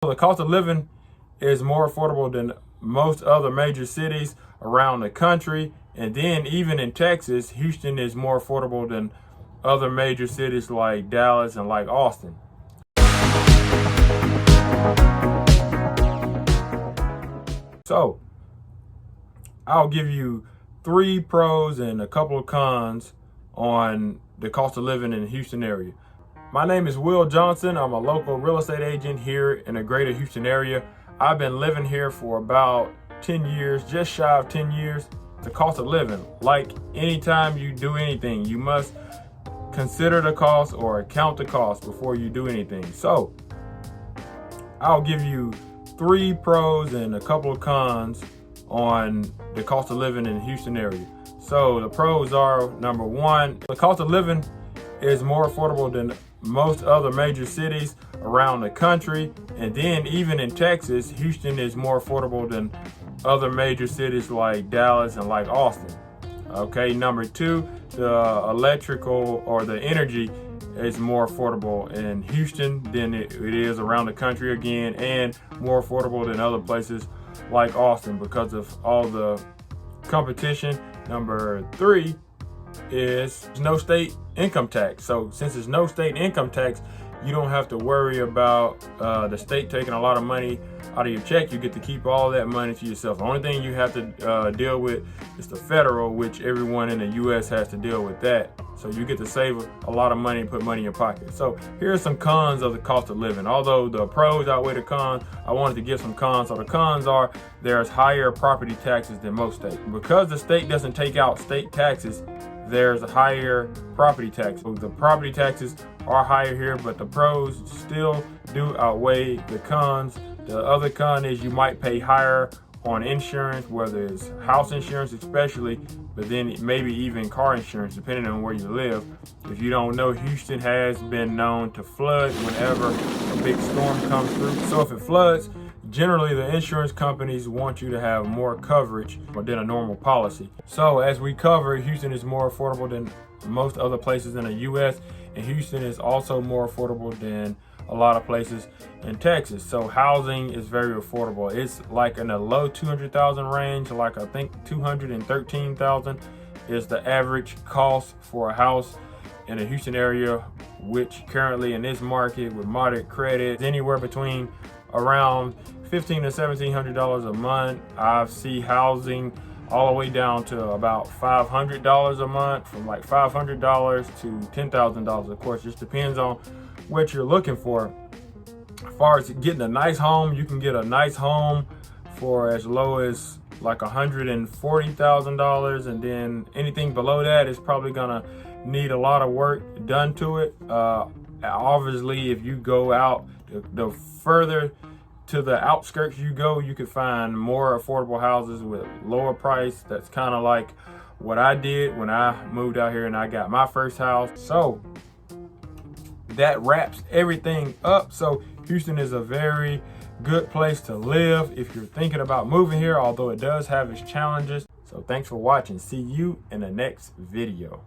The cost of living is more affordable than most other major cities around the country. And then even in Texas, Houston is more affordable than other major cities like Dallas and like Austin. So I'll give you 3 pros and a couple of cons on the cost of living in the Houston area. My name is Will Johnson. I'm a local real estate agent here in the greater Houston area. I've been living here for about 10 years, just shy of 10 years. The cost of living, like anytime you do anything, you must consider the cost or count the cost before you do anything. So I'll give you 3 pros and a couple of cons on the cost of living in the Houston area. So the pros are, number 1, the cost of living is more affordable than most other major cities around the country. And then even in Texas, Houston is more affordable than other major cities like Dallas and like Austin. Okay, number 2, the electrical or the energy is more affordable in Houston than it is around the country again, and more affordable than other places like Austin because of all the competition. Number 3 is no state income tax. So since there's no state income tax, you don't have to worry about the state taking a lot of money out of your check. You get to keep all that money to yourself. The only thing you have to deal with is the federal, which everyone in the U.S. has to deal with that. So you get to save a lot of money and put money in your pocket. So here are some cons of the cost of living. Although the pros outweigh the cons, I wanted to give some cons. So the cons are there's higher property taxes than most states. Because the state doesn't take out state taxes, there's a higher property tax. So the property taxes are higher here, but the pros still do outweigh the cons. The other con is you might pay higher on insurance, whether it's house insurance especially, but then maybe even car insurance, depending on where you live. If you don't know, Houston has been known to flood whenever a big storm comes through. So if it floods, generally the insurance companies want you to have more coverage than a normal policy. So as we covered, Houston is more affordable than most other places in the U.S. and Houston is also more affordable than a lot of places in Texas. So housing is very affordable. It's like in the low 200,000 range, like I think 213,000 is the average cost for a house in the Houston area, which currently in this market with moderate credit, anywhere between around $1,500 to $1,700 a month. I see housing all the way down to about $500 a month, from like $500 to $10,000. Of course, just depends on what you're looking for. As far as getting a nice home, you can get a nice home for as low as like $140,000, and then anything below that is probably gonna need a lot of work done to it. Obviously, if you go out, the further to the outskirts you go, you could find more affordable houses with lower price. That's kind of like what I did when I moved out here and I got my first house. So that wraps everything up. So Houston is a very good place to live if you're thinking about moving here, although it does have its challenges. So thanks for watching. See you in the next video.